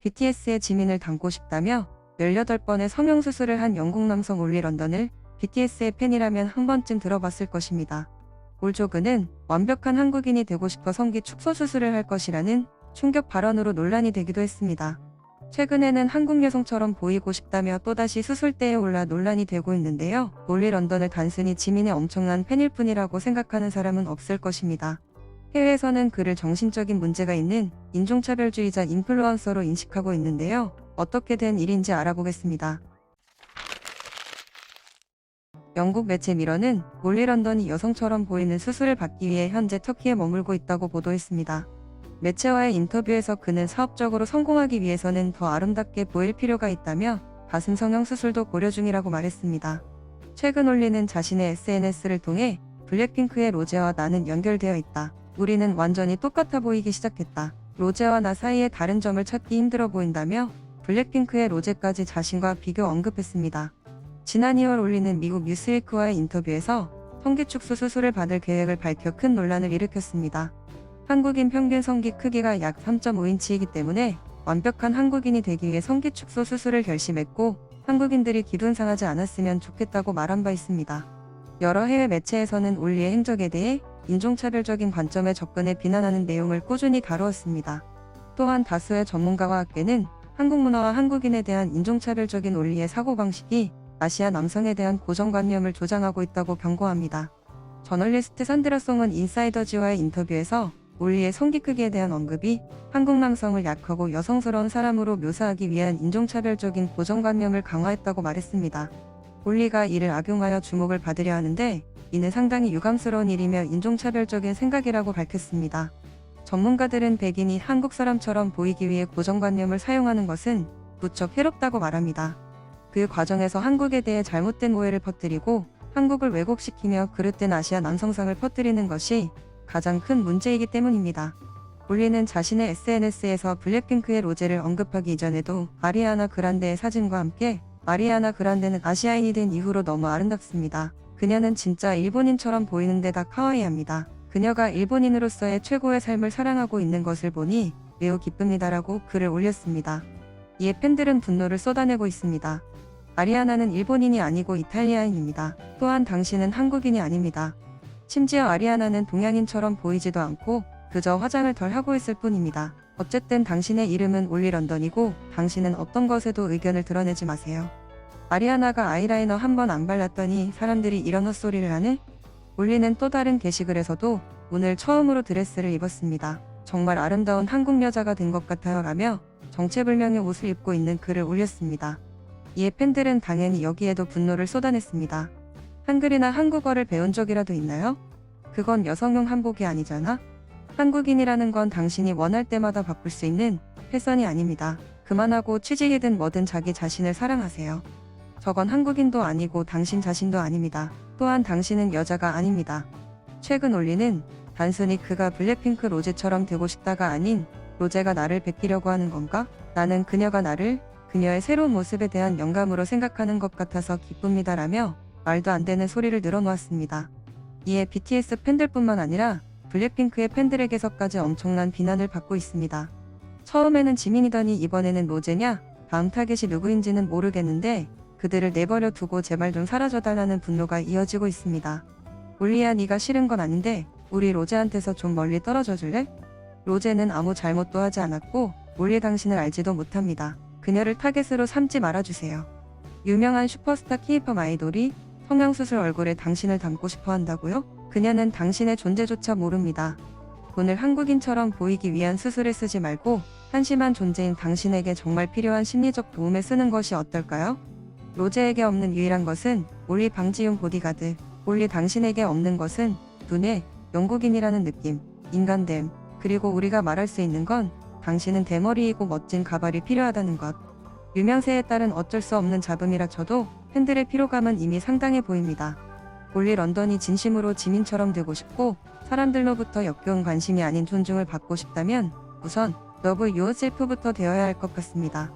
BTS의 지민을 닮고 싶다며 18번의 성형수술을 한 영국 남성 올리 런던을 BTS의 팬이라면 한 번쯤 들어봤을 것입니다. 올조그는 완벽한 한국인이 되고 싶어 성기 축소 수술을 할 것이라는 충격 발언으로 논란이 되기도 했습니다. 최근에는 한국 여성처럼 보이고 싶다며 또다시 수술대에 올라 논란이 되고 있는데요. 올리 런던을 단순히 지민의 엄청난 팬일 뿐이라고 생각하는 사람은 없을 것입니다. 해외에서는 그를 정신적인 문제가 있는 인종차별주의자 인플루언서로 인식하고 있는데요. 어떻게 된 일인지 알아보겠습니다. 영국 매체 미러는 올리 런던이 여성처럼 보이는 수술을 받기 위해 현재 터키에 머물고 있다고 보도했습니다. 매체와의 인터뷰에서 그는 사업적으로 성공하기 위해서는 더 아름답게 보일 필요가 있다며 가슴 성형 수술도 고려 중이라고 말했습니다. 최근 올리는 자신의 SNS를 통해 블랙핑크의 로제와 나는 연결되어 있다. 우리는 완전히 똑같아 보이기 시작했다. 로제와 나 사이에 다른 점을 찾기 힘들어 보인다며 블랙핑크의 로제까지 자신과 비교 언급했습니다. 지난 2월 올리는 미국 뉴스위크와의 인터뷰에서 성기 축소 수술을 받을 계획을 밝혀 큰 논란을 일으켰습니다. 한국인 평균 성기 크기가 약 3.5인치이기 때문에 완벽한 한국인이 되기 위해 성기 축소 수술을 결심했고 한국인들이 기분 상하지 않았으면 좋겠다고 말한 바 있습니다. 여러 해외 매체에서는 올리의 행적에 대해 인종차별적인 관점에 접근해 비난하는 내용을 꾸준히 다루었습니다. 또한 다수의 전문가와 학계는 한국 문화와 한국인에 대한 인종차별적인 올리의 사고방식이 아시아 남성에 대한 고정관념을 조장하고 있다고 경고합니다. 저널리스트 산드라 송은 인사이더지와의 인터뷰에서 올리의 성기 크기에 대한 언급이 한국 남성을 약하고 여성스러운 사람으로 묘사하기 위한 인종차별적인 고정관념을 강화했다고 말했습니다. 올리가 이를 악용하여 주목을 받으려 하는데 이는 상당히 유감스러운 일이며 인종차별적인 생각이라고 밝혔습니다. 전문가들은 백인이 한국 사람처럼 보이기 위해 고정관념을 사용하는 것은 무척 해롭다고 말합니다. 그 과정에서 한국에 대해 잘못된 오해를 퍼뜨리고 한국을 왜곡시키며 그릇된 아시아 남성상을 퍼뜨리는 것이 가장 큰 문제이기 때문입니다. 올리는 자신의 SNS에서 블랙핑크의 로제를 언급하기 이전에도 아리아나 그란데의 사진과 함께 아리아나 그란데는 아시아인이 된 이후로 너무 아름답습니다. 그녀는 진짜 일본인처럼 보이는 데다 카와이합니다. 그녀가 일본인으로서의 최고의 삶을 사랑하고 있는 것을 보니 매우 기쁩니다라고 글을 올렸습니다. 이에 팬들은 분노를 쏟아내고 있습니다. 아리아나는 일본인이 아니고 이탈리아인입니다. 또한 당신은 한국인이 아닙니다. 심지어 아리아나는 동양인처럼 보이지도 않고 그저 화장을 덜 하고 있을 뿐입니다. 어쨌든 당신의 이름은 올리 런던이고 당신은 어떤 것에도 의견을 드러내지 마세요. 아리아나가 아이라이너 한 번 안 발랐더니 사람들이 이런 헛소리를 하네? 올리는 또 다른 게시글에서도 오늘 처음으로 드레스를 입었습니다. 정말 아름다운 한국 여자가 된 것 같아요 라며 정체불명의 옷을 입고 있는 글을 올렸습니다. 이에 팬들은 당연히 여기에도 분노를 쏟아냈습니다. 한글이나 한국어를 배운 적이라도 있나요? 그건 여성용 한복이 아니잖아? 한국인이라는 건 당신이 원할 때마다 바꿀 수 있는 패션이 아닙니다. 그만하고 취직이든 뭐든 자기 자신을 사랑하세요. 저건 한국인도 아니고 당신 자신도 아닙니다. 또한 당신은 여자가 아닙니다. 최근 올리는 단순히 그가 블랙핑크 로제처럼 되고 싶다가 아닌 로제가 나를 베끼려고 하는 건가? 나는 그녀가 나를 그녀의 새로운 모습에 대한 영감으로 생각하는 것 같아서 기쁩니다라며 말도 안 되는 소리를 늘어놓았습니다. 이에 BTS 팬들뿐만 아니라 블랙핑크의 팬들에게서까지 엄청난 비난을 받고 있습니다. 처음에는 지민이더니 이번에는 로제냐? 다음 타겟이 누구인지는 모르겠는데 그들을 내버려 두고 제발 좀 사라져달라는 분노가 이어지고 있습니다. 올리야 네가 싫은 건 아닌데 우리 로제한테서 좀 멀리 떨어져 줄래? 로제는 아무 잘못도 하지 않았고 올리 당신을 알지도 못합니다. 그녀를 타겟으로 삼지 말아주세요. 유명한 슈퍼스타 K-팝 아이돌이 성형수술 얼굴에 당신을 담고 싶어 한다고요? 그녀는 당신의 존재조차 모릅니다. 돈을 한국인처럼 보이기 위한 수술에 쓰지 말고 한심한 존재인 당신에게 정말 필요한 심리적 도움에 쓰는 것이 어떨까요? 로제에게 없는 유일한 것은 올리 방지용 보디가드. 올리 당신에게 없는 것은 눈에 영국인이라는 느낌, 인간됨, 그리고 우리가 말할 수 있는 건 당신은 대머리이고 멋진 가발이 필요하다는 것. 유명세에 따른 어쩔 수 없는 잡음이라 쳐도 팬들의 피로감은 이미 상당해 보입니다. 올리 런던이 진심으로 지민처럼 되고 싶고 사람들로부터 역겨운 관심이 아닌 존중을 받고 싶다면 우선 러브 유어셀프부터 되어야 할 것 같습니다.